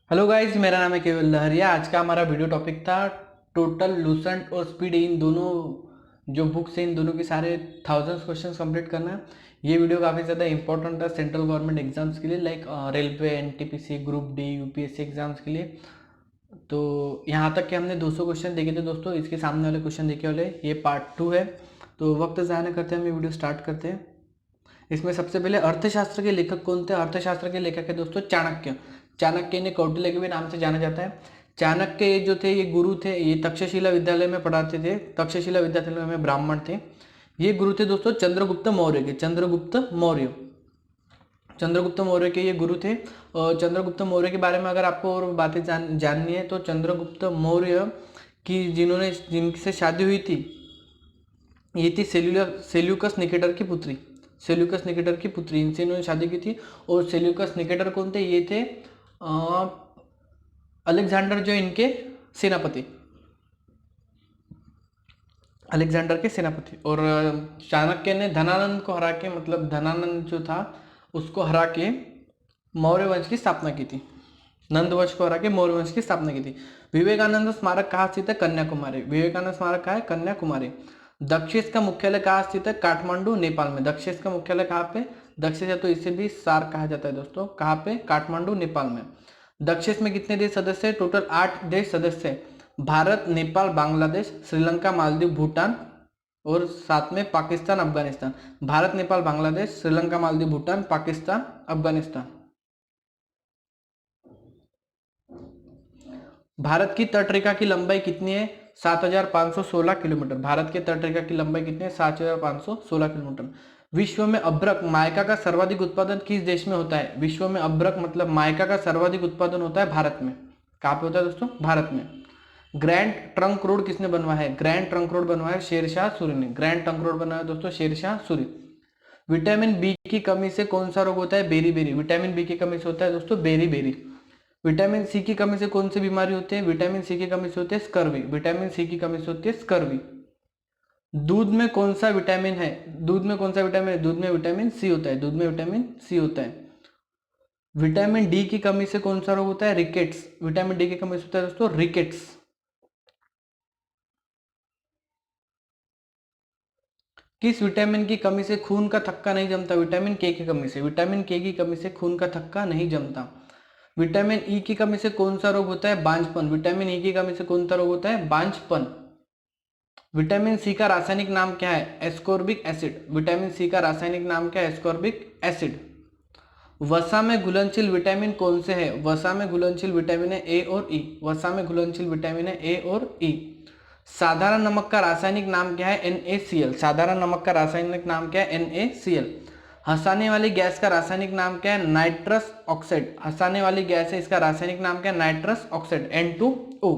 Hello guys, मेरा नाम है केवल लहरिया। आज का हमारा वीडियो टॉपिक था टोटल, लूसेंट और स्पीड। इन दोनों जो बुक्स हैं, इन दोनों के सारे थाउजेंड्स क्वेश्चंस कंप्लीट करना है। ये वीडियो काफ़ी ज़्यादा इंपॉर्टेंट था सेंट्रल गवर्नमेंट एग्जाम्स के लिए, like railway, NTPC, group D, UPSC exams के लिए। तो यहाँ तक कि हमने 200 क्वेश्चन देखे थे दोस्तों। इसके सामने वाले क्वेश्चन देखे वाले, ये पार्ट 2 है। तो वक्त ज़ाया न करते हम ये वीडियो स्टार्ट करते हैं। इसमें सबसे पहले अर्थशास्त्र के लेखक कौन थे? अर्थशास्त्र के लेखक है दोस्तों चाणक्य। चाणक्य ने कौटिल्य के भी नाम से जाना जाता है। चाणक्य ये जो थे, ये गुरु थे। ये तक्षशिला विद्यालय में पढ़ाते थे। तक्षशिला विद्यालय में ब्राह्मण थे। ये गुरु थे दोस्तों चंद्रगुप्त मौर्य के। चंद्रगुप्त मौर्य के ये गुरु थे। और चंद्रगुप्त मौर्य के बारे में अगर आपको और बातें जाननी है तो चंद्रगुप्त मौर्य की जिनसे शादी हुई थी, ये थी सेल्यूकस निकेटर की पुत्री। सेल्यूकस निकेटर की पुत्री, इनसे इन्होंने शादी की थी। और सेल्यूकस निकेटर कौन थे? ये थे अलेक्जेंडर, जो इनके सेनापति, अलेक्जेंडर के सेनापति। और चाणक्य ने धनानंद को हरा के, मतलब धनानंद जो था उसको हरा के मौर्य वंश की स्थापना की थी। नंद वंश को हरा के मौर्य वंश की स्थापना की थी। विवेकानंद स्मारक कहाँ स्थित है? कन्याकुमारी। विवेकानंद स्मारक कहाँ है? कन्याकुमारी। दक्षिण का मुख्यालय कहाँ स्थित है? काठमांडू, नेपाल में। दक्षिण का मुख्यालय कहाँ पे? दक्षिण, तो इसे भी सार्क कहा जाता है दोस्तों। कहाँ पे? काठमांडू, नेपाल में। दक्षिण में कितने देश सदस्य है? टोटल 8 देश सदस्य है। भारत, नेपाल, बांग्लादेश, श्रीलंका, मालदीव, भूटान और साथ में पाकिस्तान, अफगानिस्तान। भारत, नेपाल, बांग्लादेश, श्रीलंका, मालदीव, भूटान, पाकिस्तान, अफगानिस्तान। भारत की तटरेखा की लंबाई कितनी है? 7,516 किलोमीटर। भारत के तटरेखा की लंबाई कितनी है? 7,516 किलोमीटर। विश्व में अभ्रक मायका का सर्वाधिक उत्पादन किस देश में होता है? विश्व में अभ्रक मतलब मायका का सर्वाधिक उत्पादन होता है भारत में। कहाँ पे होता है दोस्तों? भारत में। ग्रैंड ट्रंक रोड किसने बनवाया है? ग्रैंड ट्रंक रोड बनवाया है शेरशाह सूरी ने। ग्रैंड ट्रंक रोड बनाया दोस्तों शेरशाह सूरी। विटामिन बी की कमी से कौन सा रोग होता है? Berry berry. विटामिन बी की कमी से होता है दोस्तों बेरी बेरी। विटामिन सी की कमी से कौन सी बीमारी होती है? विटामिन सी की कमी से होती है स्कर्वी। विटामिन सी की कमी से होती है स्कर्वी। दूध में कौन सा विटामिन है? दूध में कौन सा विटामिन है? दूध में विटामिन सी होता है। दूध में विटामिन सी होता है। विटामिन डी की कमी से कौन सा रोग होता है? रिकेट्स। विटामिन डी की कमी से होता है दोस्तों रिकेट्स। किस विटामिन की कमी से खून का थक्का नहीं जमता? विटामिन के की कमी से। विटामिन के की कमी से खून का थक्का नहीं जमता। विटामिन ई की कमी से कौन सा रोग होता है? बांझपन। विटामिन ई की कमी से कौन सा रोग होता है? बांझपन। विटामिन सी का रासायनिक नाम क्या है? Ascorbic acid. विटामिन सी का रासायनिक नाम क्या है? Ascorbic acid. वसा में घुलनशील विटामिन कौन से है? वसा में घुलनशील विटामिन है ए और ई। वसा में घुलनशील विटामिन है ए और ई। साधारण नमक का रासायनिक नाम क्या है? NaCl। साधारण नमक का रासायनिक नाम क्या है? NaCl। हंसाने वाली गैस का रासायनिक नाम क्या है? Nitrous oxide. हंसाने वाली गैस है, इसका रासायनिक नाम क्या है? Nitrous oxide, N2O।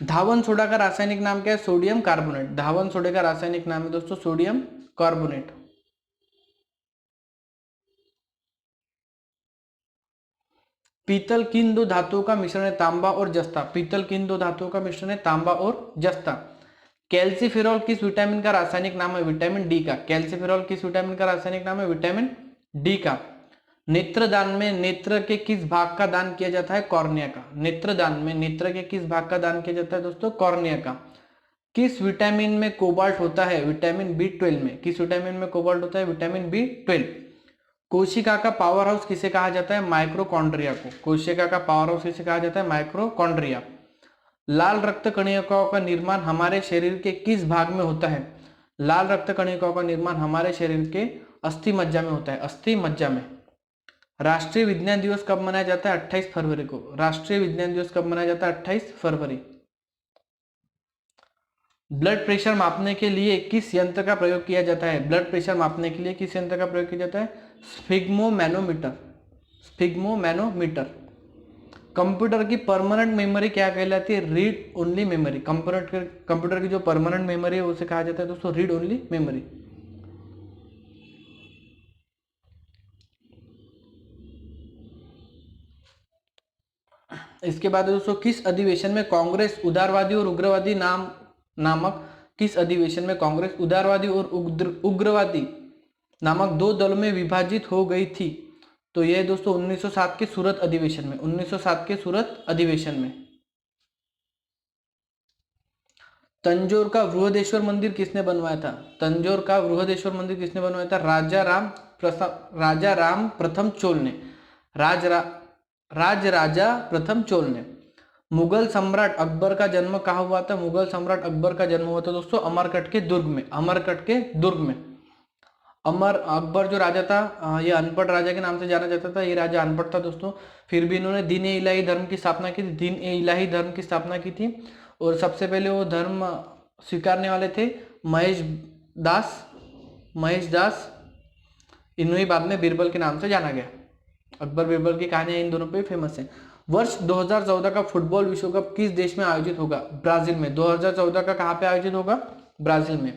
धावन सोडा का रासायनिक नाम क्या है? Sodium carbonate. धावन सोडे का रासायनिक नाम है दोस्तों सोडियम कार्बोनेट। पीतल किन दो धातुओं का मिश्रण है? तांबा और जस्ता। पीतल किन दो धातुओं का मिश्रण है? तांबा और जस्ता। कैल्सीफेरॉल किस विटामिन का रासायनिक नाम है? विटामिन डी का। कैल्सीफेरॉल किस विटामिन का रासायनिक नाम है? विटामिन डी का। नेत्रदान में नेत्र के किस भाग का दान किया जाता है? कॉर्निया का। नेत्रदान में नेत्र के किस भाग का दान किया जाता है दोस्तों? कॉर्निया का। किस विटामिन में कोबाल्ट होता है? विटामिन B12 में। किस विटामिन में कोबाल्ट होता है? Vitamin B12। कोशिका का पावर हाउस किसे कहा जाता है? माइक्रोकॉन्ड्रिया को। कोशिका का पावर हाउस किसे कहा जाता है? माइक्रोकॉन्ड्रिया। लाल रक्त कणिकाओं का निर्माण हमारे शरीर के किस भाग में होता है? लाल रक्त कणिकाओं का निर्माण हमारे शरीर के अस्थि मज्जा में होता है। अस्थि मज्जा में। राष्ट्रीय विज्ञान दिवस कब मनाया जाता है? 28 फरवरी को। राष्ट्रीय विज्ञान दिवस कब मनाया जाता है? 28 फरवरी। ब्लड प्रेशर मापने के लिए किस यंत्र का प्रयोग किया जाता है? ब्लड प्रेशर मापने के लिए किस यंत्र का प्रयोग किया जाता है? स्फिग्मोमैनोमीटर। स्फिग्मोमैनोमीटर। कंप्यूटर की परमानेंट मेमोरी क्या कहलाती है? Read only memory. कंप्यूटर की जो परमानेंट मेमोरी है उसे कहा जाता है दोस्तों रीड ओनली मेमोरी। इसके बाद दोस्तों किस अधिवेशन में कांग्रेस उदारवादी और उग्रवादी नामक किस अधिवेशन में कांग्रेस उदारवादी और उग्रवादी नामक दो दलों में विभाजित हो गई थी? तो ये दोस्तों 1907 के सूरत अधिवेशन में, 1907 के सूरत अधिवेशन में। तंजौर का बृहदेश्वर मंदिर किसने बनवाया था? तंजौर का बृहदेश्वर मंदिर किसने बनवाया था? राजा राम प्रथम चोल ने, राजा प्रथम चोल ने। मुगल सम्राट अकबर का जन्म कहाँ हुआ था? मुगल सम्राट अकबर का जन्म हुआ था दोस्तों अमरकट के दुर्ग में, अमरकट के दुर्ग में। अकबर जो राजा था, ये अनपढ़ राजा के नाम से जाना जाता था। ये राजा अनपढ़ था दोस्तों, फिर भी इन्होंने दीन ए इलाही धर्म की स्थापना की थी, दीन ए इलाही धर्म की स्थापना की थी। और सबसे पहले वो धर्म स्वीकारने वाले थे महेश दास। इन्हें बाद में बीरबल के नाम से जाना गया। अकबर बीरबल की कहानियां इन दोनों पे फेमस है। वर्ष 2014 का फुटबॉल विश्व कप किस देश में आयोजित होगा? ब्राजील में। 2014 का कहाँ पे आयोजित होगा? ब्राजील में।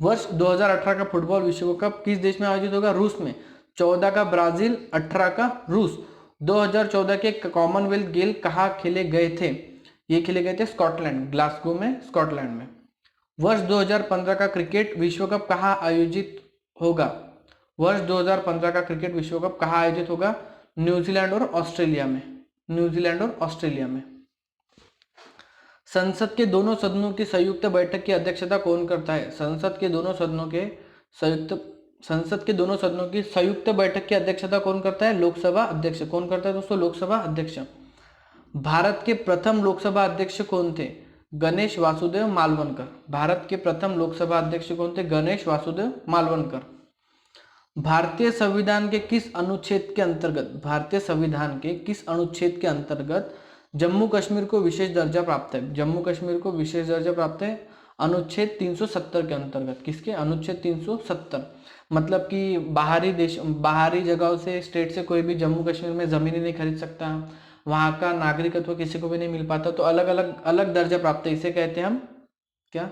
वर्ष 2018 का फुटबॉल विश्व कप किस देश में आयोजित होगा? रूस में। 14 का ब्राजील, 18 का रूस। 2014 के कॉमनवेल्थ गेम कहाँ खेले गए थे? ये खेले गए थे स्कॉटलैंड, ग्लासगो में, स्कॉटलैंड में। वर्ष 2015 का क्रिकेट विश्व कप कहाँ आयोजित होगा? वर्ष 2015 का क्रिकेट विश्व कप कहाँ आयोजित होगा? न्यूजीलैंड और ऑस्ट्रेलिया में, न्यूजीलैंड और ऑस्ट्रेलिया में। संसद के दोनों सदनों की संयुक्त बैठक की अध्यक्षता कौन करता है? संसद के दोनों सदनों की संयुक्त बैठक की अध्यक्षता कौन करता है? लोकसभा अध्यक्ष। कौन करता है दोस्तों? लोकसभा अध्यक्ष। भारत के प्रथम लोकसभा अध्यक्ष कौन थे? गणेश वासुदेव मालवणकर। भारत के प्रथम लोकसभा अध्यक्ष कौन थे? गणेश वासुदेव मालवणकर। भारतीय संविधान के किस अनुच्छेद के अंतर्गत जम्मू कश्मीर को विशेष दर्जा प्राप्त है? जम्मू कश्मीर को विशेष दर्जा प्राप्त है अनुच्छेद 370 के अंतर्गत। किसके? अनुच्छेद 370। मतलब कि बाहरी जगहों से, स्टेट से कोई भी जम्मू कश्मीर में जमीन नहीं खरीद सकता, वहां का नागरिकत्व किसी को भी नहीं मिल पाता, तो अलग दर्जा प्राप्त है। इसे कहते हैं हम क्या?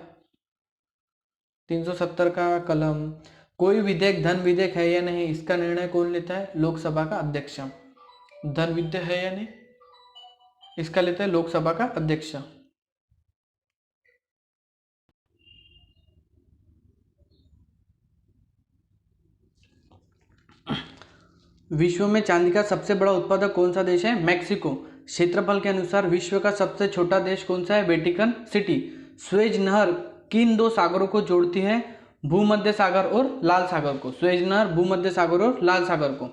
370 का कलम। कोई विधेयक धन विधेयक है या नहीं, इसका निर्णय कौन लेता है? लोकसभा का अध्यक्ष। धन विधेयक है या नहीं, इसका लेता है लोकसभा का अध्यक्ष। विश्व में चांदी का सबसे बड़ा उत्पादक कौन सा देश है? मैक्सिको। क्षेत्रफल के अनुसार विश्व का सबसे छोटा देश कौन सा है? Vatican city. स्वेज नहर किन दो सागरों को जोड़ती है? भूमध्य सागर और लाल सागर को। स्वेज नहर भूमध्य सागर और लाल सागर को।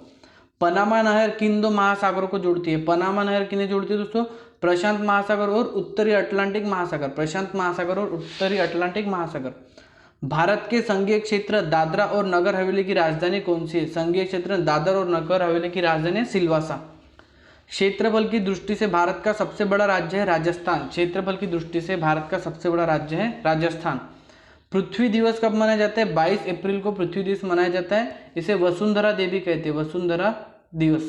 पनामा नहर किन दो महासागरों को जोड़ती है? पनामा नहर किन्हें जोड़ती है दोस्तों? प्रशांत महासागर और उत्तरी अटलांटिक महासागर। प्रशांत महासागर और उत्तरी अटलांटिक महासागर। भारत के संघीय क्षेत्र दादरा और नगर हवेली की राजधानी कौन सी है? संघीय क्षेत्र दादर और नगर हवेली की राजधानी सिलवासा। क्षेत्रफल की दृष्टि से भारत का सबसे बड़ा राज्य है राजस्थान। क्षेत्रफल की दृष्टि से भारत का सबसे बड़ा राज्य है राजस्थान। पृथ्वी दिवस कब मनाया जाता है? 22 अप्रैल को पृथ्वी दिवस मनाया जाता है। इसे वसुंधरा देवी कहते हैं, वसुंधरा दिवस।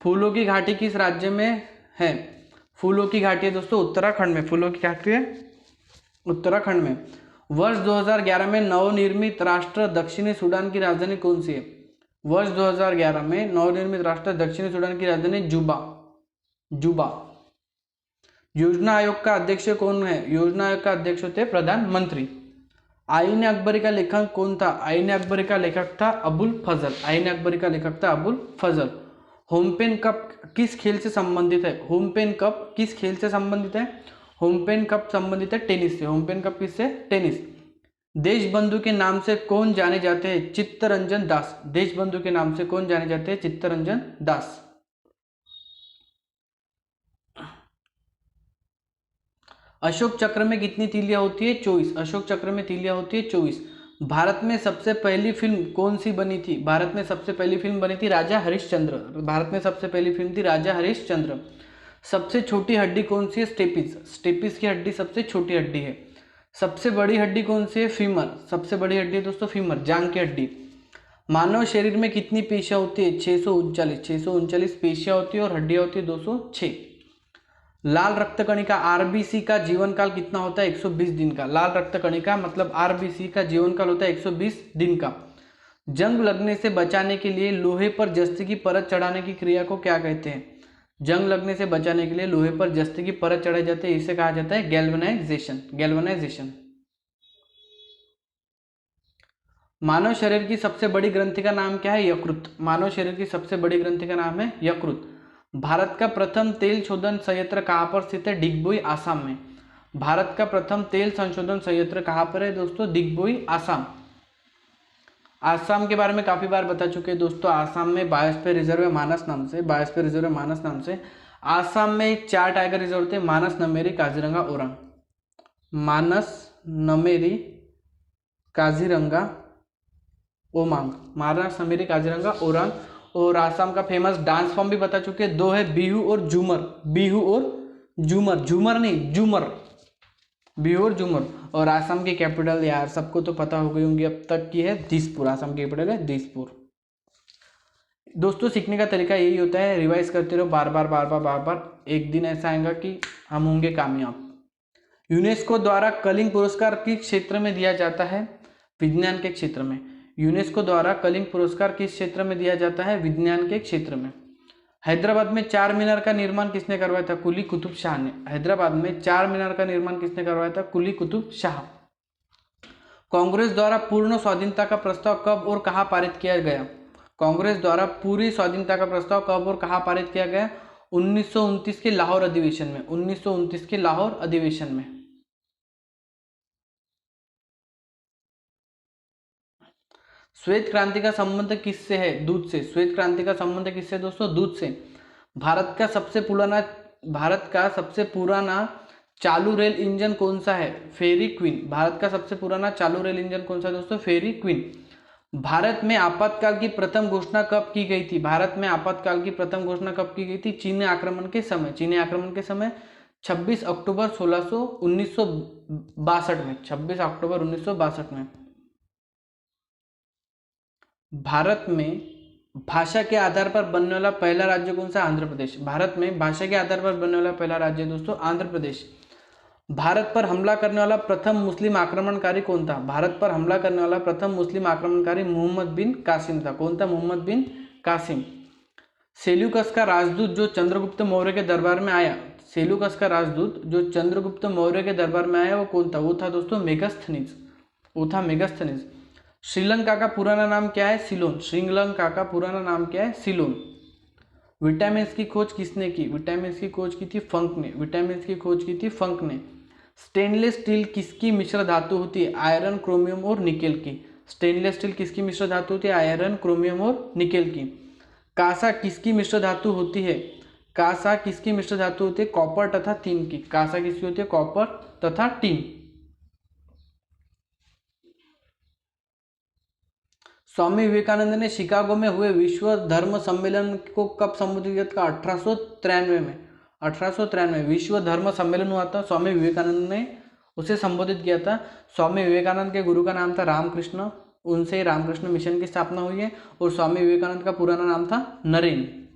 फूलों की घाटी किस राज्य में है? फूलों की घाटी है दोस्तों उत्तराखंड में। फूलों की घाटी है उत्तराखंड में। वर्ष 2011 में नवनिर्मित राष्ट्र दक्षिणी सूडान की राजधानी कौन सी है? वर्ष 2011 में नवनिर्मित राष्ट्र दक्षिणी सूडान की राजधानी जुबा। योजना आयोग का अध्यक्ष कौन है? योजना आयोग का अध्यक्ष होते हैं प्रधानमंत्री। आईन अकबरी का लेखक कौन था? आईन अकबरी का लेखक था अबुल फजल। आईन अकबरी का लेखक था अबुल फजल। होमपेन कप किस खेल से संबंधित है? होमपेन कप किस खेल से संबंधित है? होमपेन कप संबंधित है टेनिस से। होमपेन कप किससे? टेनिस। देशबंधु के नाम से कौन जाने जाते हैं? चित्तरंजन दास। देशबंधु के नाम से कौन जाने जाते हैं? चित्तरंजन दास। अशोक चक्र में कितनी तीलियां होती है? 24। अशोक चक्र में तीलियां होती है 24। भारत में सबसे पहली फिल्म कौन सी बनी थी? भारत में सबसे पहली फिल्म बनी थी राजा हरिश्चंद्र। भारत में सबसे पहली फिल्म थी राजा हरिश्चंद्र। सबसे छोटी हड्डी कौन सी है? स्टेपिस। स्टेपिस की हड्डी सबसे छोटी हड्डी है। सबसे बड़ी हड्डी कौन सी है? फीमर। सबसे बड़ी हड्डी है दोस्तों फीमर, जांग की हड्डी। मानव शरीर में कितनी पेशियां होती है? 639। 639 पेशियां होती है और हड्डियां होती है 206। लाल रक्त कणिका आरबीसी का जीवन काल कितना होता है? 120 दिन का। लाल रक्त कणिका मतलब आरबीसी का जीवन काल होता है 120 दिन का। जंग लगने से बचाने के लिए लोहे पर जस्ती की परत चढ़ाने की क्रिया को क्या कहते हैं? जंग लगने से बचाने के लिए लोहे पर जस्ती की परत चढ़ाई जाती है, इसे कहा जाता है गैल्वेनाइजेशन। गैल्वेनाइजेशन। मानव शरीर की सबसे बड़ी ग्रंथि का नाम क्या है? यकृत। मानव शरीर की सबसे बड़ी ग्रंथि का नाम है यकृत। भारत का प्रथम तेल शोधन संयंत्र कहाँ पर स्थित है? डिगबोई, आसाम में। भारत का प्रथम तेल संशोधन संयंत्र कहाँ पर है दोस्तों? डिगबोई, आसाम। आसाम के बारे में काफी बार बता चुके हैं दोस्तों। आसाम में बायोस्फीयर रिजर्व है मानस नाम से, बायोस्फीयर रिजर्व है मानस नाम से। आसाम में 4 टाइगर रिजर्व थे, मानस, नमेरी, काजीरंगा, ओरांग। मानस, नमेरी, काजीरंगा, ओमांग। मानस, नमेरी, काजीरंगा, ओरांग। और आसाम का फेमस डांस फॉर्म भी बता चुके हैं, 2 है, बिहू और झूमर। बिहू और झूमर, झूमर नहीं झूमर, बिहू और झूमर। और आसाम की कैपिटल यार सबको तो पता हो गई होंगी अब तक की है दिसपुर। आसाम की कैपिटल है दिसपुर। दोस्तों सीखने का तरीका यही होता है, रिवाइज करते रहो बार बार बार बार बार बार, एक दिन ऐसा आएगा कि हम होंगे कामयाब। यूनेस्को द्वारा कलिंग पुरस्कार किस क्षेत्र में दिया जाता है? विज्ञान के क्षेत्र में। यूनेस्को द्वारा कलिंग पुरस्कार किस क्षेत्र में दिया जाता है? विज्ञान के क्षेत्र में। हैदराबाद में 4 मीनार का निर्माण किसने करवाया था? कुली कुतुब शाह ने। हैदराबाद में 4 मीनार का निर्माण किसने करवाया था? कुली कुतुब शाह। कांग्रेस द्वारा पूर्ण स्वाधीनता का प्रस्ताव कब और कहां पारित किया गया? कांग्रेस द्वारा पूरी स्वाधीनता का प्रस्ताव कब और कहां पारित किया गया? 1929 के लाहौर अधिवेशन में। 1929 के लाहौर अधिवेशन में। श्वेत क्रांति का संबंध किससे है? दूध से। श्वेत क्रांति का संबंध किससे दोस्तों? दूध से। भारत का सबसे पुराना चालू रेल इंजन कौन सा है? फेरी क्वीन। भारत का सबसे पुराना चालू रेल इंजन कौन सा है दोस्तों? फेरी क्वीन। भारत में आपातकाल की प्रथम घोषणा कब की गई थी? भारत में आपातकाल की प्रथम घोषणा कब की गई थी? चीनी आक्रमण के समय। चीनी आक्रमण के समय 26 अक्टूबर 1962 में। 26 अक्टूबर 1962 में। भारत में भाषा के आधार पर बनने वाला पहला राज्य कौन सा? आंध्र प्रदेश। भारत में भाषा के आधार पर बनने वाला पहला राज्य दोस्तों आंध्र प्रदेश। भारत पर हमला करने वाला प्रथम मुस्लिम आक्रमणकारी कौन था? भारत पर हमला करने वाला प्रथम मुस्लिम आक्रमणकारी मोहम्मद बिन कासिम था। कौन था? मोहम्मद बिन कासिम। सेल्यूकस का राजदूत जो चंद्रगुप्त मौर्य के दरबार में आया, सेल्यूकस का राजदूत जो चंद्रगुप्त मौर्य के दरबार में आया वो कौन था? वो था दोस्तों मेगस्थनीज। वो था मेगस्थनीज। श्रीलंका का पुराना नाम क्या है? सिलोन। श्रीलंका का पुराना नाम क्या है? सिलोन। विटामिन की खोज किसने की? विटामिन की खोज की थी फंक ने। विटामिन की खोज की थी फंक ने। स्टेनलेस स्टील किसकी मिश्र धातु होती है? आयरन, क्रोमियम और निकेल की। स्टेनलेस स्टील किसकी मिश्र धातु होती है? आयरन, क्रोमियम और निकेल की। कांसा किसकी मिश्र धातु होती है? कांसा किसकी मिश्र धातु होती है? कॉपर तथा टीन की। कांसा किसकी होती है? कॉपर तथा टीन। स्वामी विवेकानंद ने शिकागो में हुए विश्व धर्म सम्मेलन को कब संबोधित किया था? 1893 में। 1893 विश्व धर्म सम्मेलन हुआ था, स्वामी विवेकानंद ने उसे संबोधित किया था। स्वामी विवेकानंद के गुरु का नाम था रामकृष्ण, उनसे रामकृष्ण मिशन की स्थापना हुई है। और स्वामी विवेकानंद का पुराना नाम था नरेन।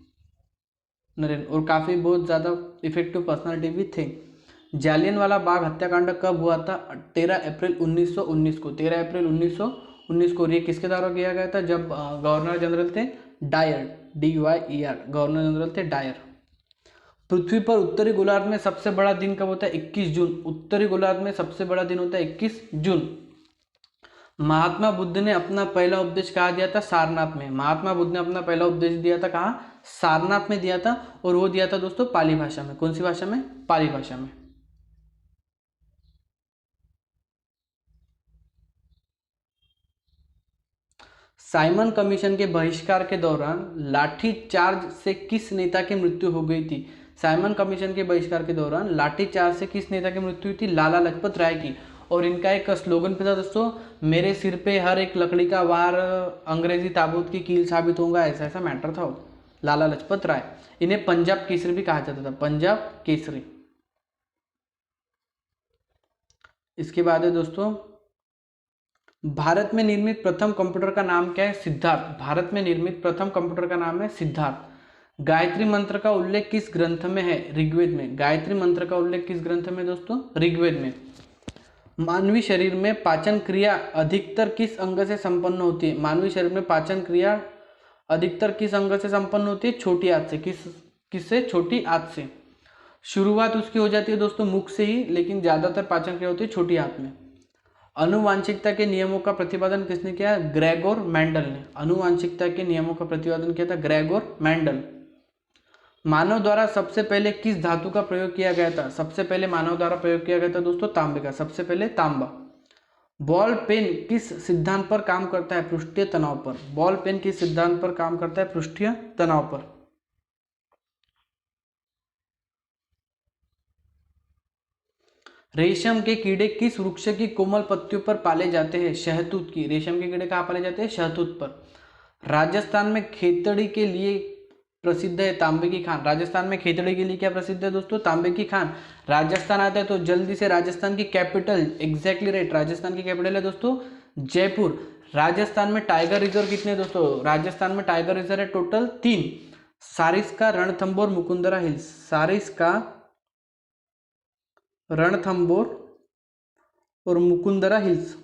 नरेन। और काफी बहुत ज्यादा इफेक्टिव पर्सनालिटी भी थे। जालियनवाला बाग हत्याकांड कब हुआ था? 13 अप्रैल 1919 को। 13 अप्रैल 1919 को। ये किसके द्वारा किया गया था? जब गवर्नर जनरल थे डायर, DYER, गवर्नर जनरल थे डायर। पृथ्वी पर उत्तरी गोलार्ध में सबसे बड़ा दिन कब होता है? 21 जून। उत्तरी गोलार्ध में सबसे बड़ा दिन होता है 21 जून। महात्मा बुद्ध ने अपना पहला उपदेश कहाँ दिया था? सारनाथ में। महात्मा बुद्ध ने अपना पहला उपदेश दिया था कहाँ? सारनाथ में दिया था। और वो दिया था दोस्तों पाली भाषा में। कौन सी भाषा में? पाली भाषा में। साइमन कमीशन के बहिष्कार के दौरान लाठी चार्ज से किस नेता की मृत्यु हो गई थी? साइमन कमीशन के बहिष्कार के दौरान लाठी चार्ज से किस नेता की मृत्यु हुई थी? लाला लाजपत राय की। और इनका एक स्लोगन भी था दोस्तों, मेरे सिर पे हर एक लकड़ी का वार अंग्रेजी ताबूत की कील साबित होगा। ऐसा ऐसा मैटर था वो। लाला लाजपत राय। इन्हें पंजाब केसरी भी कहा जाता था, पंजाब केसरी। इसके बाद है दोस्तों, भारत में निर्मित प्रथम कंप्यूटर का नाम क्या है? सिद्धार्थ। भारत में निर्मित प्रथम कंप्यूटर का नाम है सिद्धार्थ। गायत्री मंत्र का उल्लेख किस ग्रंथ में है? ऋग्वेद में। गायत्री मंत्र का उल्लेख किस ग्रंथ में दोस्तों? ऋग्वेद में। मानवीय शरीर में पाचन क्रिया अधिकतर किस अंग से संपन्न होती है? मानवीय शरीर में पाचन क्रिया अधिकतर किस अंग से संपन्न होती है? छोटी आंत से। किससे? छोटी आंत से। शुरुआत उसकी हो जाती है दोस्तों मुख से ही, लेकिन ज्यादातर पाचन क्रिया होती है छोटी आंत में। अनुवांशिकता के नियमों का प्रतिपादन किसने किया? ग्रेगोर मेंडल ने। अनुवांशिकता के नियमों का प्रतिपादन किया था ग्रेगोर मेंडल। मानव द्वारा सबसे पहले किस धातु का प्रयोग किया गया था? सबसे पहले मानव द्वारा प्रयोग किया गया था दोस्तों तांबे का, सबसे पहले तांबा। बॉल पेन किस सिद्धांत पर काम करता है? पृष्ठीय तनाव पर। बॉल पेन किस सिद्धांत पर काम करता है? पृष्ठीय तनाव पर। रेशम के कीड़े किस वृक्ष की कोमल पत्तियों पर पाले जाते हैं? शहतूत की। रेशम के कीड़े कहाँ पाले जाते हैं? शहतूत पर। राजस्थान में खेतड़ी के लिए प्रसिद्ध है तांबे की खान। राजस्थान में खेतड़ी के लिए क्या प्रसिद्ध है दोस्तों? तांबे की खान। राजस्थान आता है तो जल्दी से राजस्थान की कैपिटल, एग्जैक्टली राइट, राजस्थान की कैपिटल है दोस्तों जयपुर। राजस्थान में टाइगर रिजर्व कितने हैं दोस्तों? राजस्थान में टाइगर रिजर्व है टोटल 3। सारिस्का, रणथंभौर, मुकुंदरा हिल्स। सारिस्का, रणथंभौर और मुकुंदरा हिल्स।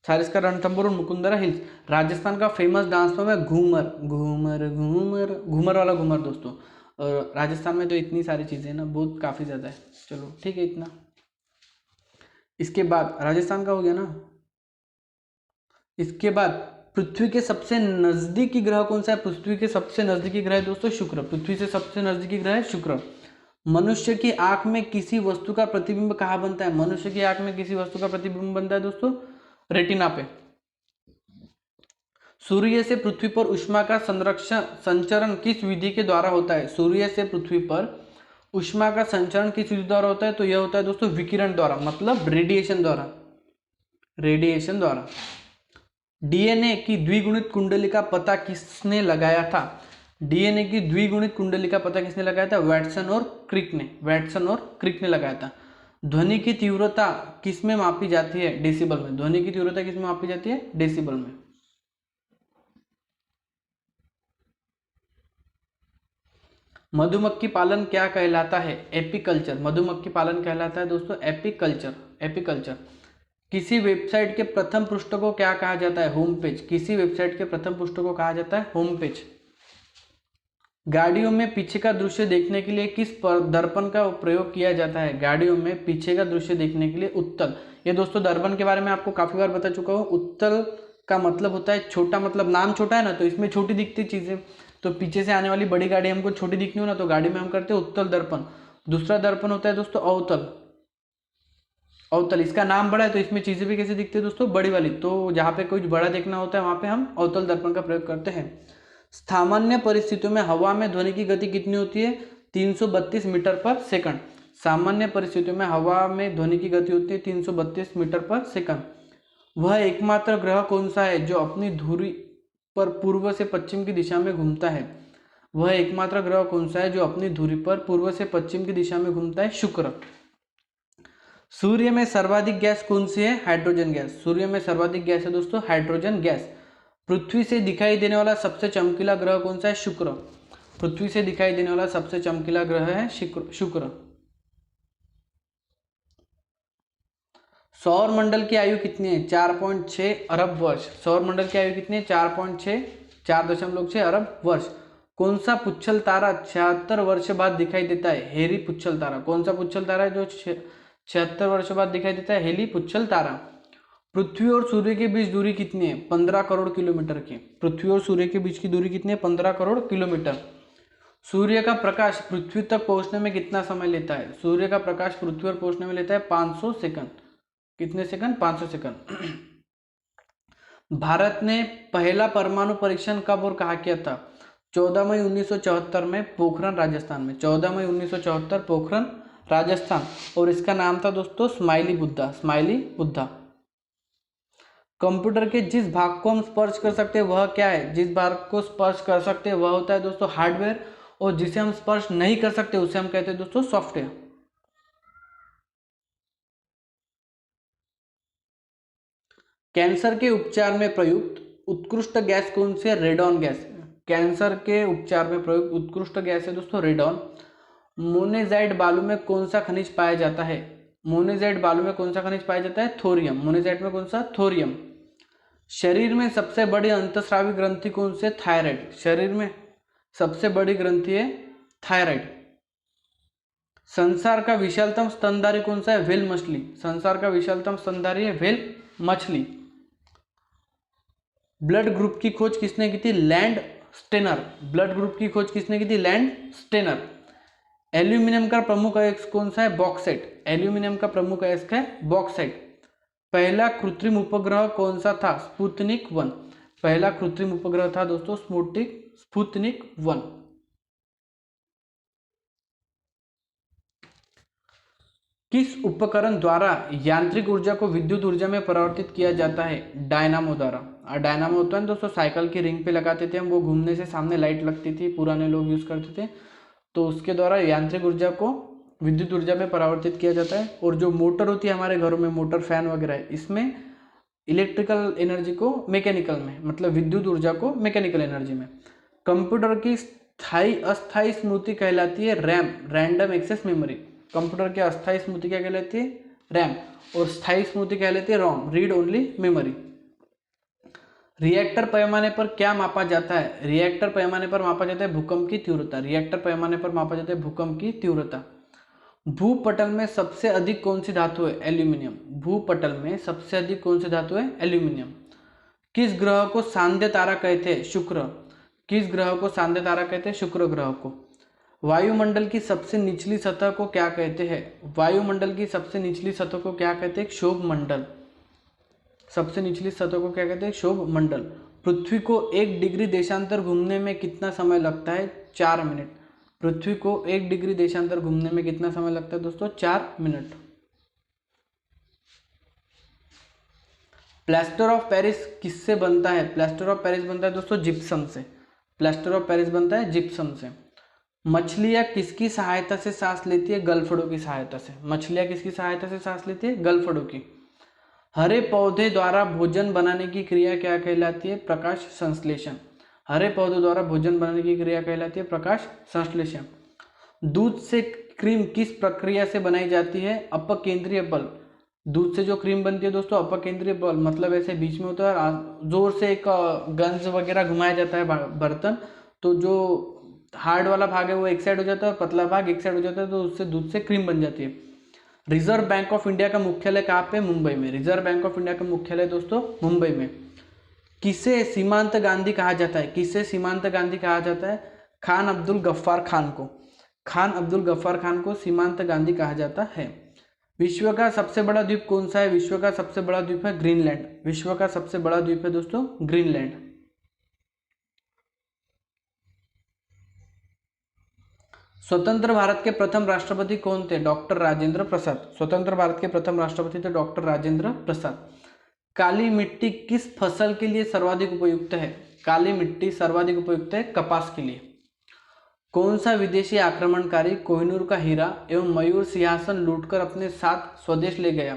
सारिस्का, रणथंभौर और मुकुंदरा हिल्स। राजस्थान का फेमस डांस फॉर्म है घूमर। घूमर घूमर, घूमर वाला घूमर दोस्तों। और राजस्थान में तो इतनी सारी चीजें ना, बहुत काफी ज्यादा है। चलो ठीक है इतना। इसके बाद राजस्थान का हो गया ना। इसके बाद पृथ्वी के सबसे नजदीकी ग्रह कौन सा है? पृथ्वी के सबसे नजदीकी ग्रह है दोस्तों शुक्र। पृथ्वी से सबसे नजदीकी ग्रह है शुक्र। मनुष्य की आंख में किसी वस्तु का प्रतिबिंब कहाँ बनता है? मनुष्य की आंख में किसी वस्तु का प्रतिबिंब बनता है दोस्तों रेटिना पे। सूर्य से पृथ्वी पर ऊष्मा का संचरण किस विधि के द्वारा होता है? सूर्य से पृथ्वी पर ऊष्मा का संचरण किस विधि द्वारा होता है? तो यह होता है दोस्तों विकिरण द्वारा, मतलब रेडिएशन द्वारा। रेडिएशन द्वारा। डीएनए की द्विगुणित कुंडली का पता किसने लगाया था? डीएनए की द्विगुणित कुंडली का पता किसने लगाया था? वैटसन और क्रिक ने। वैटसन और क्रिक ने लगाया था। ध्वनि की तीव्रता किसमें मापी जाती है? डेसिबल में। ध्वनि की तीव्रता किसमें मापी जाती है? डेसिबल में। मधुमक्खी पालन क्या कहलाता है? एपीकल्चर। मधुमक्खी पालन कहलाता है दोस्तों एपीकल्चर। एपीकल्चर। किसी वेबसाइट के प्रथम पृष्ठ को क्या कहा जाता है? Home page. किसी वेबसाइट के प्रथम पृष्ठ को कहा जाता है होम पेज। गाड़ियों में पीछे का दृश्य देखने के लिए किस दर्पण का प्रयोग किया जाता है? गाड़ियों में पीछे का दृश्य देखने के लिए उत्तल। ये दोस्तों दर्पण के बारे में आपको काफी बार बता चुका हूँ। उत्तल का मतलब होता है छोटा, मतलब नाम छोटा है ना, तो इसमें छोटी दिखती चीजें, तो पीछे से आने वाली बड़ी गाड़ी हमको छोटी दिखनी हो ना, तो गाड़ी में हम करते हैं उत्तल दर्पण। दूसरा दर्पण होता है दोस्तों अवतल। अवतल, इसका नाम बड़ा है तो इसमें चीजें भी कैसे दिखती है दोस्तों? बड़ी वाली। तो जहाँ पे कुछ बड़ा देखना होता है वहां पे हम अवतल दर्पण का प्रयोग करते हैं। सामान्य परिस्थितियों में हवा में ध्वनि की गति कितनी होती है? 332 मीटर पर सेकंड। सामान्य परिस्थितियों में हवा में ध्वनि की गति होती है 332 मीटर पर सेकंड। वह एकमात्र ग्रह कौन सा है जो अपनी धुरी पर पूर्व से पश्चिम की दिशा में घूमता है? वह एकमात्र ग्रह कौन सा है जो अपनी धुरी पर पूर्व से पश्चिम की दिशा में घूमता है? शुक्र। सूर्य में सर्वाधिक गैस कौन सी है? Hydrogen gas. सूर्य में सर्वाधिक गैस है दोस्तों हाइड्रोजन गैस। पृथ्वी से दिखाई देने वाला सबसे चमकीला ग्रह कौन सा है? शुक्र। पृथ्वी से दिखाई देने वाला सबसे चमकीला ग्रह है शुक्र। सौर मंडल की आयु कितनी है? 4.6 अरब वर्ष। सौर मंडल की आयु कितनी है? 4.6 अरब वर्ष। कौन सा पुच्छल तारा 76 वर्ष बाद दिखाई देता है? हेली पुच्छल तारा। कौन सा पुच्छल तारा है जो 76 वर्ष बाद दिखाई देता है? हेली पुच्छल तारा। पृथ्वी और सूर्य के बीच दूरी कितनी है? 15 करोड़ किलोमीटर की। पृथ्वी और सूर्य के बीच की दूरी कितनी है? 15 करोड़ किलोमीटर। सूर्य का प्रकाश पृथ्वी तक पहुंचने में कितना समय लेता है? सूर्य का प्रकाश पृथ्वी पर पहुंचने में लेता है 500 सेकंड। कितने सेकंड? 500 सेकंड। भारत ने पहला परमाणु परीक्षण कब और कहाँ किया था? 14 मई 1974 में पोखरण राजस्थान में। 14 मई 1974 पोखरण राजस्थान। और इसका नाम था दोस्तों smiley Buddha. Smiley Buddha. Computer के जिस भाग को हम स्पर्श कर सकते हैं वह क्या है? जिस भाग को स्पर्श कर सकते हैं वह होता है दोस्तों हार्डवेयर, और जिसे हम स्पर्श नहीं कर सकते उसे हम कहते हैं दोस्तों सॉफ्टवेयर। कैंसर के उपचार में प्रयुक्त उत्कृष्ट गैस कौन सी है? Radon gas. कैंसर के उपचार में प्रयुक्त उत्कृष्ट गैस है दोस्तों रेडॉन। मोनेजाइट बालू में कौन सा खनिज पाया जाता है? मोनेजाइट बालू में कौन सा खनिज पाया जाता है? थोरियम। मोनेजाइट में कौन सा? थोरियम। शरीर में सबसे बड़ी अंतस्रावी ग्रंथि कौन सी है? थायराइड। शरीर में सबसे बड़ी ग्रंथि है थायराइड। संसार का विशालतम स्तनधारी कौन सा है? व्हेल मछली। संसार का विशालतम स्तनधारी है व्हेल मछली। ब्लड ग्रुप की खोज किसने की थी? Land Steiner. ब्लड ग्रुप की खोज किसने की थी? Land Steiner. एल्यूमिनियम का प्रमुख अयस्क कौन सा है? बॉक्साइट। एल्यूमिनियम का प्रमुख अयस्क है बॉक्साइट। पहला कृत्रिम उपग्रह कौन सा था? स्पुतनिक 1। पहला कृत्रिम उपग्रह था दोस्तों स्पुतनिक 1। किस उपकरण द्वारा यांत्रिक ऊर्जा को विद्युत ऊर्जा में परिवर्तित किया जाता है? डायनामो द्वारा। डायनामो होता है दोस्तों, साइकिल की रिंग पे लगाते थे हम, वो घूमने से सामने लाइट लगती थी, पुराने लोग यूज करते थे, तो उसके द्वारा यांत्रिक ऊर्जा को विद्युत ऊर्जा में परिवर्तित किया जाता है। और जो मोटर होती है हमारे घरों में, मोटर फैन वगैरह है, इसमें इलेक्ट्रिकल एनर्जी को मैकेनिकल में, मतलब विद्युत ऊर्जा को मैकेनिकल एनर्जी में। कंप्यूटर की स्थायी अस्थायी स्मृति कहलाती है RAM, random access memory. Computer की अस्थायी स्मृति क्या कहलाती है? रैम। और स्थायी स्मृति कहलाती है रोम, रीड ओनली मेमोरी। रिएक्टर पैमाने पर क्या मापा जाता है? रिएक्टर पैमाने पर मापा जाता है भूकंप की तीव्रता। रिएक्टर पैमाने पर मापा जाता है भूकंप की तीव्रता। भूपटल में सबसे अधिक कौन सी धातु है? एल्यूमिनियम। भूपटल में सबसे अधिक कौन सी धातु है? एल्यूमिनियम। किस ग्रह को सांध्य तारा कहते हैं? शुक्र। किस ग्रह को सांध्य तारा कहते हैं? शुक्र ग्रह को। वायुमंडल की सबसे निचली सतह को क्या कहते हैं? वायुमंडल की सबसे निचली सतह को क्या कहते हैं? क्षोभ मंडल। सबसे निचली सतह को क्या कहते हैं? क्षोभ मंडल। पृथ्वी को 1 डिग्री देशांतर घूमने में कितना समय लगता है? 4 मिनट। पृथ्वी को 1 डिग्री देशांतर घूमने में कितना समय लगता है दोस्तों? 4 मिनट। प्लास्टर ऑफ पेरिस किससे बनता है? प्लास्टर ऑफ पेरिस बनता है दोस्तों जिप्सम से। प्लास्टर ऑफ पेरिस बनता है जिप्सम से। मछलियां किसकी सहायता से सांस लेती है? गलफड़ों की सहायता से। मछलियां किसकी सहायता से सांस लेती है? गलफड़ों की। हरे पौधे द्वारा भोजन बनाने की क्रिया क्या कहलाती है? प्रकाश संश्लेषण। हरे पौधे द्वारा भोजन बनाने की क्रिया कहलाती है प्रकाश संश्लेषण। दूध से क्रीम किस प्रक्रिया से बनाई जाती है? अपकेंद्रीय बल। दूध से जो क्रीम बनती है दोस्तों, अपकेंद्रीय बल, मतलब ऐसे बीच में होता है और जोर से एक गंज वगैरह घुमाया जाता है बर्तन, तो जो हार्ड वाला भाग है वो एक साइड हो जाता है और पतला भाग एक साइड हो जाता है, तो उससे दूध से क्रीम बन जाती है। रिजर्व बैंक ऑफ इंडिया का मुख्यालय कहाँ पे? मुंबई में। रिजर्व बैंक ऑफ इंडिया का मुख्यालय दोस्तों मुंबई में। किसे सीमांत गांधी कहा जाता है? किसे सीमांत गांधी कहा जाता है? खान अब्दुल गफ्फार खान को। खान अब्दुल गफ्फार खान को सीमांत गांधी कहा जाता है। विश्व का सबसे बड़ा द्वीप कौन सा है? विश्व का सबसे बड़ा द्वीप है ग्रीनलैंड। विश्व का सबसे बड़ा द्वीप है दोस्तों ग्रीनलैंड। स्वतंत्र भारत के प्रथम राष्ट्रपति कौन थे? डॉक्टर राजेंद्र प्रसाद। स्वतंत्र भारत के प्रथम राष्ट्रपति थे डॉक्टर राजेंद्र प्रसाद। काली मिट्टी किस फसल के लिए सर्वाधिक उपयुक्त है? काली मिट्टी सर्वाधिक उपयुक्त है कपास के लिए। कौन सा विदेशी आक्रमणकारी कोहिनूर का हीरा एवं मयूर सिंहासन लूटकर अपने साथ स्वदेश ले गया?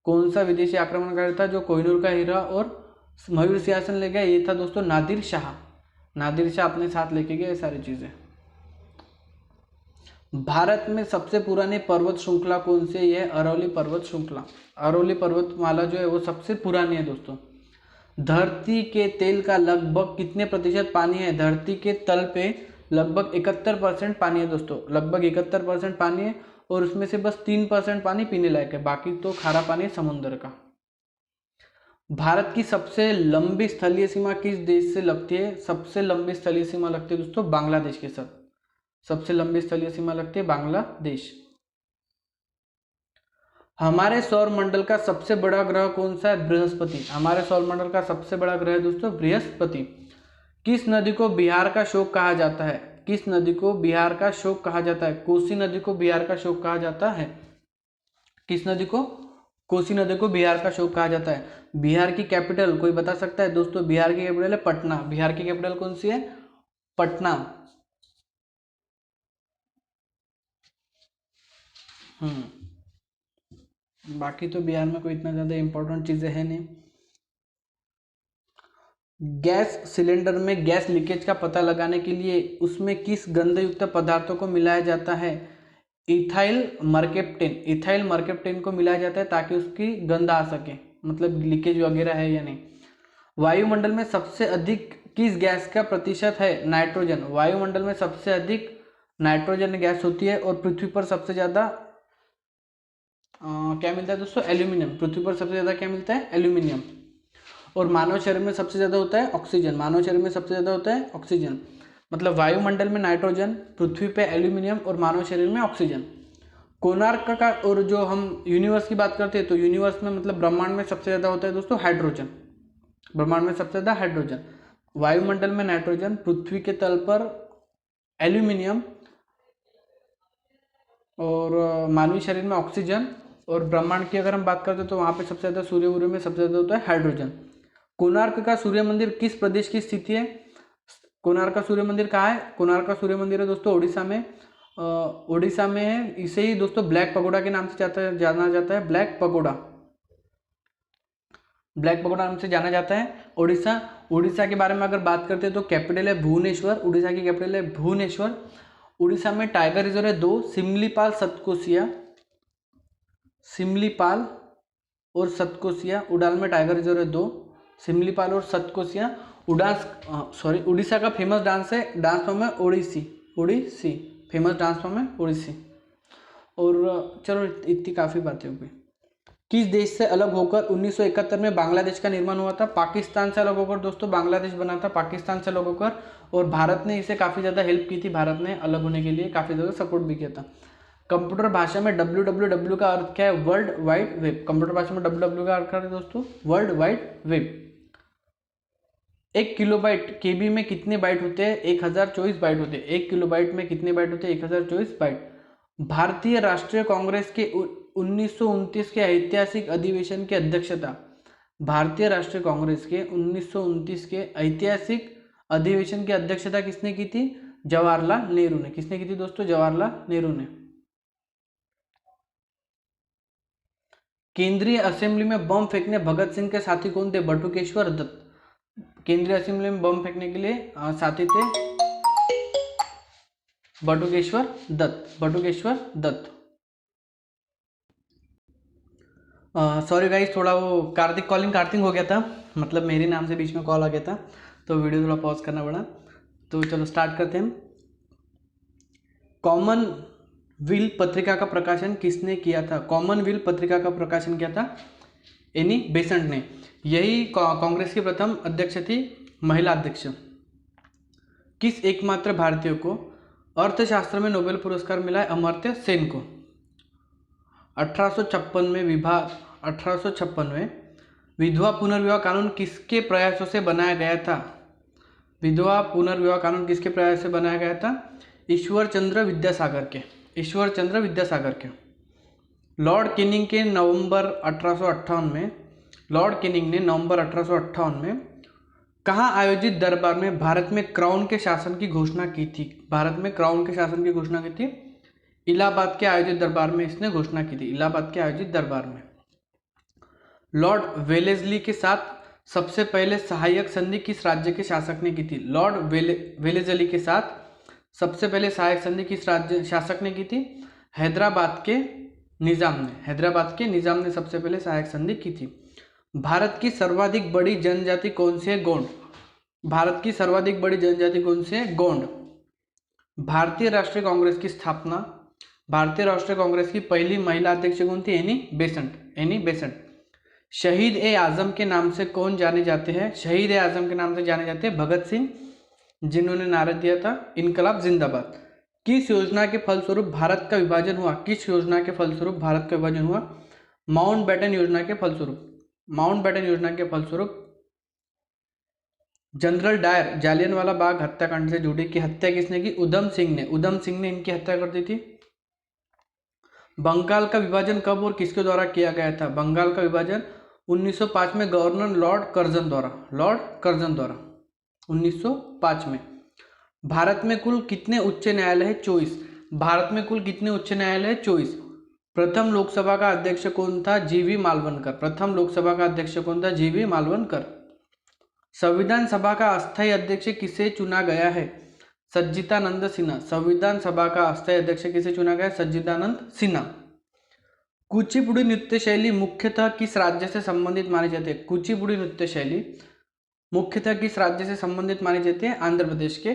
कौन सा विदेशी आक्रमणकारी था जो कोहिनूर का हीरा और मयूर सिंहासन ले गया? ये था दोस्तों नादिर शाह। नादिर शाह अपने साथ लेके गए सारी चीजें। भारत में सबसे पुरानी पर्वत श्रृंखला कौन सी है? यह अरवली पर्वत श्रृंखला। अरवली पर्वतमाला जो है वो सबसे पुरानी है दोस्तों। धरती के तेल का लगभग कितने प्रतिशत पानी है? धरती के तल पे लगभग 71% पानी है दोस्तों। लगभग 71% पानी है और उसमें से बस 3% पानी पीने लायक है, बाकी तो खारा पानी है समुद्र का। भारत की सबसे लंबी स्थलीय सीमा किस देश से लगती है? सबसे लंबी स्थलीय सीमा लगती है दोस्तों बांग्लादेश के साथ। सबसे लंबी स्थलीय सीमा लगती है बांग्लादेश। हमारे सौर मंडल का सबसे बड़ा ग्रह कौन सा है? बृहस्पति। हमारे सौर मंडल का सबसे बड़ा ग्रह है दोस्तों बृहस्पति। किस नदी को बिहार का शोक कहा जाता है? किस नदी को बिहार का शोक कहा जाता है? कोसी नदी को बिहार का शोक कहा जाता है। किस नदी को? कोसी नदी को बिहार का शोक कहा जाता है। बिहार की कैपिटल कोई बता सकता है दोस्तों? बिहार की कैपिटल है पटना। बिहार की कैपिटल कौन सी है? पटना। बाकी तो बिहार में कोई इतना ज्यादा इंपॉर्टेंट चीजें है नहीं। गैस सिलेंडर में गैस लीकेज का पता लगाने के लिए उसमें किस गंधयुक्त पदार्थों को मिलाया जाता है? इथाइल मर्केप्टेन। इथाइल मर्केप्टेन को मिलाया जाता है ताकि उसकी गंध आ सके, मतलब लीकेज वगैरह है या नहीं। वायुमंडल में सबसे अधिक किस गैस का प्रतिशत है? नाइट्रोजन। वायुमंडल में सबसे अधिक नाइट्रोजन गैस होती है। और पृथ्वी पर सबसे ज़्यादा क्या मिलता है दोस्तों? एल्यूमिनियम। पृथ्वी पर सबसे ज़्यादा क्या मिलता है? एल्यूमिनियम। और मानव शरीर में सबसे ज़्यादा होता है ऑक्सीजन। मानव शरीर में सबसे ज़्यादा होता है ऑक्सीजन। मतलब वायुमंडल में नाइट्रोजन, पृथ्वी पे एल्यूमिनियम और मानव शरीर में ऑक्सीजन। कोणार्क का और जो हम यूनिवर्स की बात करते हैं तो यूनिवर्स में मतलब ब्रह्मांड में सबसे ज़्यादा होता है दोस्तों हाइड्रोजन। ब्रह्मांड में सबसे ज़्यादा हाइड्रोजन, वायुमंडल में नाइट्रोजन, पृथ्वी के तल पर एल्यूमिनियम और मानवीय शरीर में ऑक्सीजन। और ब्रह्मांड की अगर हम बात करते हैं तो वहाँ पे सबसे ज़्यादा सूर्य में सबसे ज़्यादा होता है हाइड्रोजन। कोणार्क का सूर्य मंदिर किस प्रदेश की स्थिति है? कोणार्क का सूर्य मंदिर कहाँ है? कोणार्क का सूर्य मंदिर है दोस्तों उड़ीसा में। उड़ीसा में है। इसे ही दोस्तों ब्लैक पगोडा के नाम से जाना जाता है। ब्लैक पगोडा, ब्लैक पगोडा नाम से जाना जाता है उड़ीसा। उड़ीसा के बारे में अगर बात करते हैं तो कैपिटल है भुवनेश्वर। उड़ीसा की कैपिटल है भुवनेश्वर। उड़ीसा में टाइगर रिजर्व है 2, सिमलीपाल सतकोसिया। सिमलीपाल और सतकोसिया। उड़ान में टाइगर रिजर्व है 2, सिमलीपाल और सतकोसिया। उड़ीसा का फेमस डांस फॉर्म है Odissi. Odissi famous dance form है ओडिसी। और चलो इतनी काफ़ी बातें हो गई। किस देश से अलग होकर 1971 में बांग्लादेश का निर्माण हुआ था? पाकिस्तान से अलग होकर दोस्तों बांग्लादेश बना था, पाकिस्तान से अलग होकर। और भारत ने इसे काफ़ी ज़्यादा हेल्प की थी, भारत ने अलग होने के लिए काफ़ी ज़्यादा सपोर्ट भी किया था। कंप्यूटर भाषा में www का अर्थ क्या है? World wide web. कंप्यूटर भाषा में www का अर्थ क्या है दोस्तों? World wide web. 1 किलोबाइट केबी में कितने बाइट होते हैं? 1024 बाइट होते हैं। 1 किलोबाइट में कितने बाइट होते हैं? 1024 बाइट। भारतीय राष्ट्रीय कांग्रेस के 1929 के ऐतिहासिक अधिवेशन की अध्यक्षता, भारतीय राष्ट्रीय कांग्रेस के 1929 के ऐतिहासिक अधिवेशन की अध्यक्षता किसने की थी? जवाहरलाल नेहरू ने। किसने की थी दोस्तों? जवाहरलाल नेहरू ने। केंद्रीय असेंबली में बम फेंकने भगत सिंह के साथी कौन थे? बटुकेश्वर दत्त। केंद्रीय असेंबली में बम फेंकने के लिए साथी थे बटुकेश्वर दत्त। बटुकेश्वर दत्त। सॉरी गाइस, थोड़ा वो कार्तिक हो गया था, मतलब मेरे नाम से बीच में कॉल आ गया था तो वीडियो थोड़ा पॉज करना पड़ा। तो चलो स्टार्ट करते हैं। कॉमनवेल्थ पत्रिका का प्रकाशन किसने किया था? कॉमनवेल्थ पत्रिका का प्रकाशन किया था एनी बेसेंट ने। यही कांग्रेस की प्रथम अध्यक्ष थी, महिला अध्यक्ष। किस एकमात्र भारतीय को अर्थशास्त्र में नोबेल पुरस्कार मिला है? अमर्त्य सेन को। 1856 में विधवा पुनर्विवाह कानून किसके प्रयासों से बनाया गया था? विधवा पुनर्विवाह कानून किसके प्रयास से बनाया गया था? ईश्वर चंद्र विद्यासागर के। ईश्वर चंद्र विद्यासागर के। लॉर्ड कैनिंग के नवंबर 1858 में, लॉर्ड कैनिंग ने नवंबर 1858 में कहाँ आयोजित दरबार में भारत में क्राउन के शासन की घोषणा की थी? भारत में क्राउन के शासन की घोषणा की थी इलाहाबाद के आयोजित दरबार में इसने घोषणा की थी। इलाहाबाद के आयोजित दरबार में। लॉर्ड वेलेस्ली के साथ सबसे पहले सहायक संधि किस राज्य के शासक ने की थी? लॉर्ड वेलेस्ली के साथ सबसे पहले सहायक संधि किस राज्य शासक ने की थी? हैदराबाद के निजाम ने। हैदराबाद के निजाम ने सबसे पहले सहायक संधि की थी। भारत की सर्वाधिक बड़ी जनजाति कौन सी है? गोंड। भारत की सर्वाधिक बड़ी जनजाति कौन सी है? गोंड। भारतीय राष्ट्रीय कांग्रेस की स्थापना, भारतीय राष्ट्रीय कांग्रेस की पहली महिला अध्यक्ष कौन थी? Annie Besant. Annie Besant. शहीद ए आजम के नाम से कौन जाने जाते हैं? शहीद ए आजम के नाम से जाने जाते हैं भगत सिंह, जिन्होंने नारा दिया था इनकलाब जिंदाबाद। किस योजना के फलस्वरूप भारत का विभाजन हुआ? किस योजना के फलस्वरूप भारत का विभाजन हुआ? माउंटबेटन योजना के फलस्वरूप। माउंटबेटन योजना के फलस्वरूप। जनरल डायर जालियनवाला बाग हत्याकांड से जुड़ी की हत्या किसने की? उधम सिंह ने। उधम सिंह ने इनकी हत्या कर दी थी। बंगाल का विभाजन कब और किसके द्वारा किया गया था? बंगाल का विभाजन 1905 में गवर्नर लॉर्ड कर्जन द्वारा। लॉर्ड कर्जन द्वारा 1905 में। भारत में कुल कितने उच्च न्यायालय है? 24। भारत में कुल कितने उच्च न्यायालय है? 24। प्रथम लोकसभा का अध्यक्ष कौन था? जीवी मालवनकर। प्रथम लोकसभा का अध्यक्ष कौन था? जीवी मालवनकर। संविधान सभा का अस्थायी अध्यक्ष किसे चुना गया है? सज्जिदानंद सिन्हा। संविधान सभा का अस्थायी अध्यक्ष किसे चुना गया? सज्जिदानंद सिन्हा। कुचिपुड़ी नृत्य शैली मुख्यतः किस राज्य से संबंधित मानी जाती है? कुचिपुड़ी नृत्य शैली मुख्यतः किस राज्य से संबंधित मानी जाती है? आंध्र प्रदेश के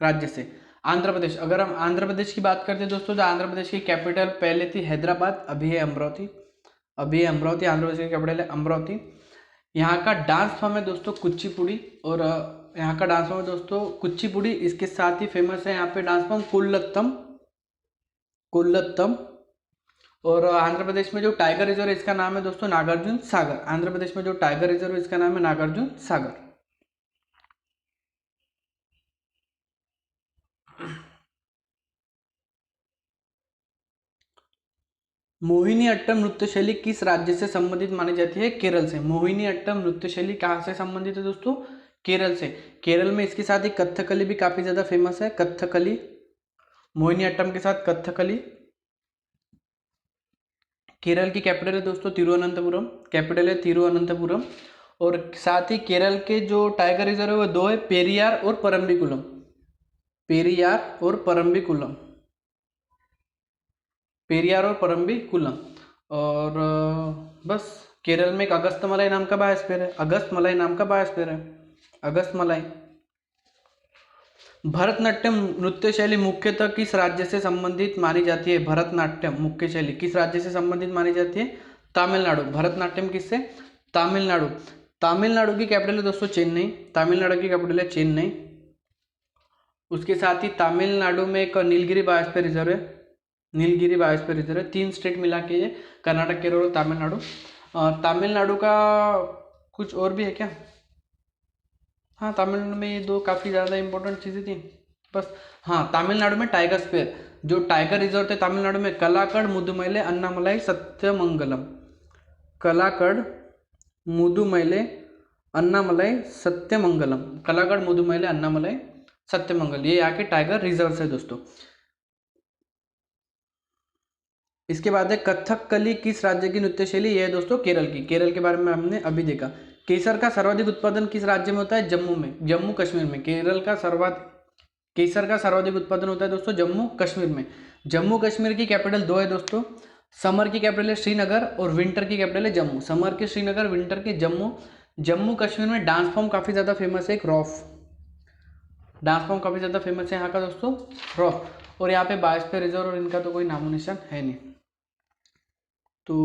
राज्य से। आंध्र प्रदेश, अगर हम आंध्र प्रदेश की बात करते हैं दोस्तों, तो आंध्र प्रदेश की कैपिटल पहले थी हैदराबाद, अभी है अमरावती। अभी है अमरावती, आंध्र प्रदेश की कैपिटल है अमरावती। यहाँ का डांस फॉर्म है दोस्तों कुचिपुड़ी, और यहाँ का डांस फॉर्म है दोस्तों कुचिपुड़ी। इसके साथ ही फेमस है यहाँ पे डांस फॉर्म कुल्लत्तम, कुल्लत्तम। और आंध्र प्रदेश में जो टाइगर रिजर्व है इसका नाम है दोस्तों नागार्जुन सागर। आंध्र प्रदेश में जो टाइगर रिजर्व है इसका नाम है नागार्जुन सागर। मोहिनी अट्टम नृत्य शैली किस राज्य से संबंधित मानी जाती है? केरल से। मोहिनी अट्टम नृत्य शैली कहाँ से संबंधित है दोस्तों? केरल से। केरल में इसके साथ ही कथकली भी काफी ज्यादा फेमस है, कथकली। मोहिनी अट्टम के साथ कथकली। केरल की कैपिटल है दोस्तों तिरुवनंतपुरम, कैपिटल है तिरुवनंतपुरम। और साथ ही केरल के जो टाइगर रिजर्व है वो दो है, पेरियार और परम्बिकुलम, पेरियार और परम्बिकुलम, पेरियार और परम्बिकुलम। और बस केरल में एक अगस्तमलाई नाम का बायोस्फीयर है, अगस्तमलाई नाम का बायोस्फीयर है, अगस्तमलाई। भरतनाट्यम नृत्य शैली मुख्यतः किस राज्य से संबंधित मानी जाती है? भरतनाट्यम मुख्य शैली किस राज्य से संबंधित मानी जाती है? तमिलनाडु। भरतनाट्यम किससे? तमिलनाडु। तमिलनाडु की कैपिटल है दोस्तों चेन्नई, तमिलनाडु की कैपिटल है चेन्नई। उसके साथ ही तमिलनाडु में एक नीलगिरी बायोस्फीयर रिजर्व है, नीलगिरी बायोस्फीयर रिजर्व है। 3 स्टेट मिला के ये, कर्नाटक, केरल और तमिलनाडु। तमिलनाडु का कुछ और भी है क्या? हाँ, तमिलनाडु में ये 2 काफ़ी ज़्यादा इंपॉर्टेंट चीज़ें थी बस। हाँ, तमिलनाडु में टाइगर स्पेयर, जो टाइगर रिजर्व थे तमिलनाडु में, कलाकड़, मुदुमैले, अन्नामलाई, सत्यमंगलम। कलाकड़, मुदुमैले, अन्नामलाई, सत्यमंगलम। कलाकड़, मुदुमैले, अन्नामलाई, सत्यमंगल, ये यहाँ के टाइगर रिजर्व है दोस्तों। इसके बाद है कथकली किस राज्य की नृत्य शैली? ये है दोस्तों केरल की। केरल के बारे में हमने अभी देखा। केसर का सर्वाधिक उत्पादन किस राज्य में होता है? जम्मू में, जम्मू कश्मीर में। केरल का केसर का सर्वाधिक उत्पादन होता है दोस्तों जम्मू कश्मीर में। जम्मू कश्मीर की कैपिटल 2 है दोस्तों, समर की कैपिटल है श्रीनगर और विंटर की कैपिटल है जम्मू। समर की श्रीनगर, विंटर की जम्मू। जम्मू कश्मीर में डांस फॉर्म काफ़ी ज़्यादा फेमस है, एक रॉफ, डांस फॉर्म काफ़ी ज़्यादा फेमस है यहाँ का दोस्तों, रॉफ। और यहाँ पे बायोस्फीयर रिजर्व और इनका तो कोई नामो निशान है नहीं। तो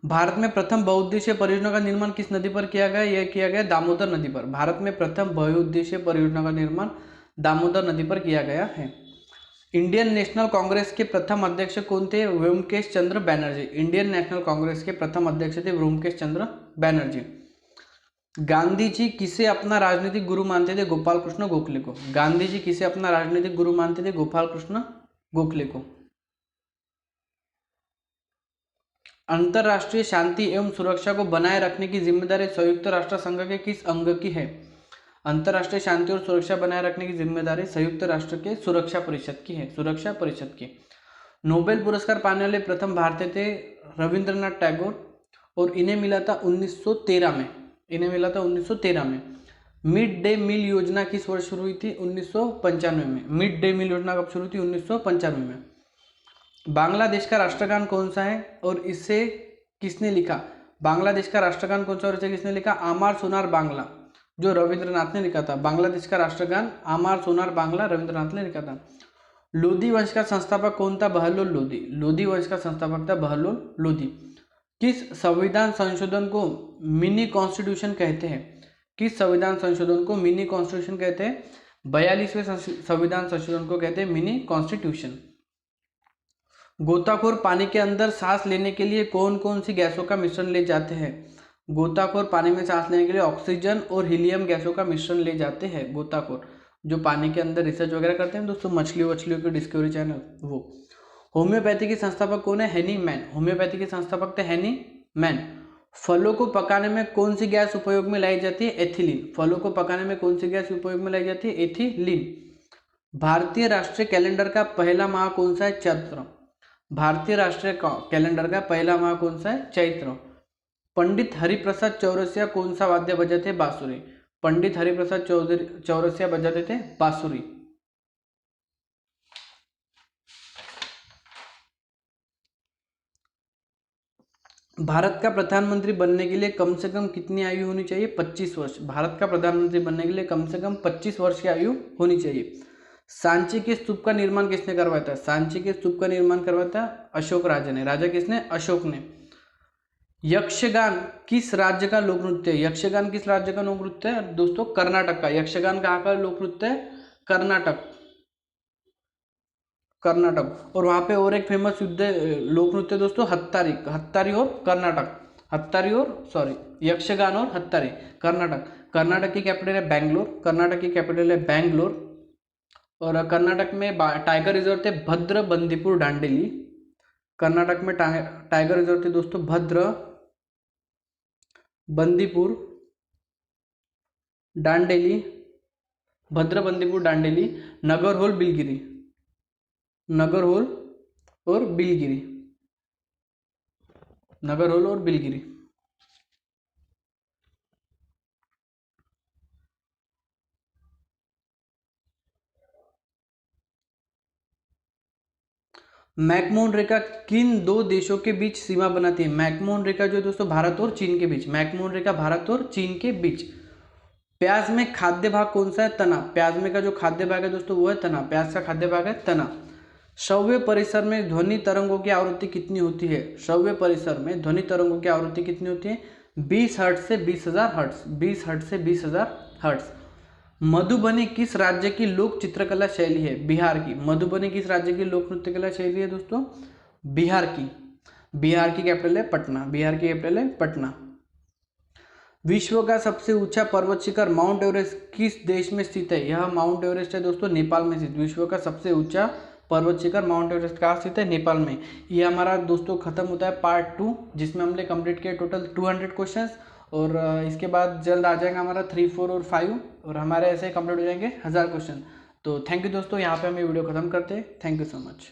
भारत में प्रथम बहुउद्देशीय परियोजना का निर्माण किस नदी पर किया गया? यह किया गया दामोदर नदी पर। भारत में प्रथम बहुउद्देशीय परियोजना का निर्माण दामोदर नदी पर किया गया है। इंडियन नेशनल कांग्रेस के प्रथम अध्यक्ष कौन थे? व्योमकेश चंद्र बैनर्जी। इंडियन नेशनल कांग्रेस के प्रथम अध्यक्ष थे व्योमकेश चंद्र बैनर्जी। गांधी जी किसे अपना राजनीतिक गुरु मानते थे? गोपाल कृष्ण गोखले को। गांधी जी किसे अपना राजनीतिक गुरु मानते थे? गोपाल कृष्ण गोखले को। अंतर्राष्ट्रीय शांति एवं सुरक्षा को बनाए रखने की जिम्मेदारी संयुक्त राष्ट्र संघ के किस अंग की है? अंतर्राष्ट्रीय शांति और सुरक्षा बनाए रखने की जिम्मेदारी संयुक्त राष्ट्र के सुरक्षा परिषद की है, सुरक्षा परिषद की। नोबेल पुरस्कार पाने वाले प्रथम भारतीय थे रविंद्रनाथ टैगोर, और इन्हें मिला था 1913 में, इन्हें मिला था 1913 में। मिड डे मील योजना किस वर्ष शुरू हुई थी? 1995 में। मिड डे मील योजना कब शुरू हुई थी? 1995 में। बांग्लादेश का राष्ट्रगान कौन सा है और इसे किसने लिखा? बांग्लादेश का राष्ट्रगान कौन सा और इसे किसने लिखा? आमार सोनार बांग्ला, जो रविंद्रनाथ ने लिखा था। बांग्लादेश का राष्ट्रगान आमार सोनार बांग्ला रविंद्रनाथ ने लिखा था। लोधी वंश का संस्थापक कौन था? बहलोल लोधी। लोधी वंश का संस्थापक था बहलोल लोधी। किस संविधान संशोधन को मिनी कॉन्स्टिट्यूशन कहते हैं? किस संविधान संशोधन को मिनी कॉन्स्टिट्यूशन कहते हैं? 42वें संविधान संशोधन को कहते हैं मिनी कॉन्स्टिट्यूशन। गोताखोर पानी के अंदर सांस लेने के लिए कौन कौन सी गैसों का मिश्रण ले जाते हैं? गोताखोर पानी में सांस लेने के लिए ऑक्सीजन और हीलियम गैसों का मिश्रण ले जाते हैं। गोताखोर जो पानी के अंदर रिसर्च वगैरह करते हैं दोस्तों, मछलियों की डिस्कवरी चैनल, वो। होम्योपैथी के संस्थापक कौन है? हेनी मैन। होम्योपैथी के संस्थापक थे हेनी मैन। फलों को पकाने में कौन सी गैस उपयोग में लाई जाती है? एथिलीन। फलों को पकाने में कौन सी गैस उपयोग में लाई जाती है? एथिलीन। भारतीय राष्ट्रीय कैलेंडर का पहला माह कौन सा है? चैत्र। भारतीय राष्ट्रीय कैलेंडर का पहला माह कौन सा है? चैत्र। पंडित हरिप्रसाद चौरसिया कौन सा वाद्य बजाते थे? बांसुरी। पंडित हरिप्रसाद चौरसिया बजाते थे बांसुरी। भारत का प्रधानमंत्री बनने के लिए कम से कम कितनी आयु होनी चाहिए? 25 वर्ष। भारत का प्रधानमंत्री बनने के लिए कम से कम 25 वर्ष की आयु होनी चाहिए। सांची के स्तूप का निर्माण किसने करवाया था? सांची के स्तूप का निर्माण करवाया था अशोक राजा ने। राजा किसने? अशोक ने। यक्षगान किस राज्य का लोक नृत्य है? यक्षगान किस राज्य का लोक नृत्य है दोस्तों? कर्नाटक का। यक्षगान कहाँ का लोक नृत्य है? कर्नाटक, कर्नाटक। और वहां पे और एक फेमस युद्ध लोक नृत्य दोस्तों हत्तारी, हत्तारी और कर्नाटक, हत्तारी और सॉरी यक्षगान और हत्तारी, कर्नाटक। कर्नाटक की कैपिटल है बैंगलोर, कर्नाटक की कैपिटल है बैंगलोर। और कर्नाटक में टाइगर रिजर्व थे भद्र बंदीपुर दांडेली। कर्नाटक में टाइगर रिजर्व थे दोस्तों भद्र बंदीपुर दांडेली, भद्र बंदीपुर दांडेली, नगरहोल बिलगिरी, नगरहोल और बिलगिरी, नगरहोल और बिलगिरी। मैकमोहन रेखा किन दो देशों के बीच सीमा बनाती है? मैकमोहन रेखा जो है दोस्तों भारत और चीन के बीच, मैकमोहन रेखा भारत और चीन के बीच। प्याज में खाद्य भाग कौन सा है? तना। प्याज में का जो खाद्य भाग है दोस्तों वो है तना, प्याज का खाद्य भाग है तना। श्रव्य परिसर में ध्वनि तरंगों की आवृत्ति कितनी होती है? श्रव्य परिसर में ध्वनि तरंगों की आवृत्ति कितनी होती है? 20 हर्ट्ज से 20,000 हर्ट्ज, 20 हर्ट्ज से 20,000 हर्ट्ज। मधुबनी किस राज्य की लोक चित्रकला शैली है? बिहार की। मधुबनी किस राज्य की लोक नृत्य कला शैली है दोस्तों? बिहार की। बिहार की कैपिटल है पटना, बिहार की कैपिटल है पटना। विश्व का सबसे ऊंचा पर्वत शिखर माउंट एवरेस्ट किस देश में स्थित है? यह माउंट एवरेस्ट है दोस्तों नेपाल में स्थित। विश्व का सबसे ऊंचा पर्वत शिखर माउंट एवरेस्ट कहाँ स्थित है? नेपाल में। ये हमारा दोस्तों खत्म होता है पार्ट 2, जिसमें हमने कंप्लीट किया टोटल 200 क्वेश्चंस। और इसके बाद जल्द आ जाएगा हमारा 3, 4 और 5, और हमारे ऐसे कंप्लीट हो जाएंगे 1000 क्वेश्चन। तो थैंक यू दोस्तों, यहाँ पे हम ये वीडियो खत्म करते हैं। Thank you so much.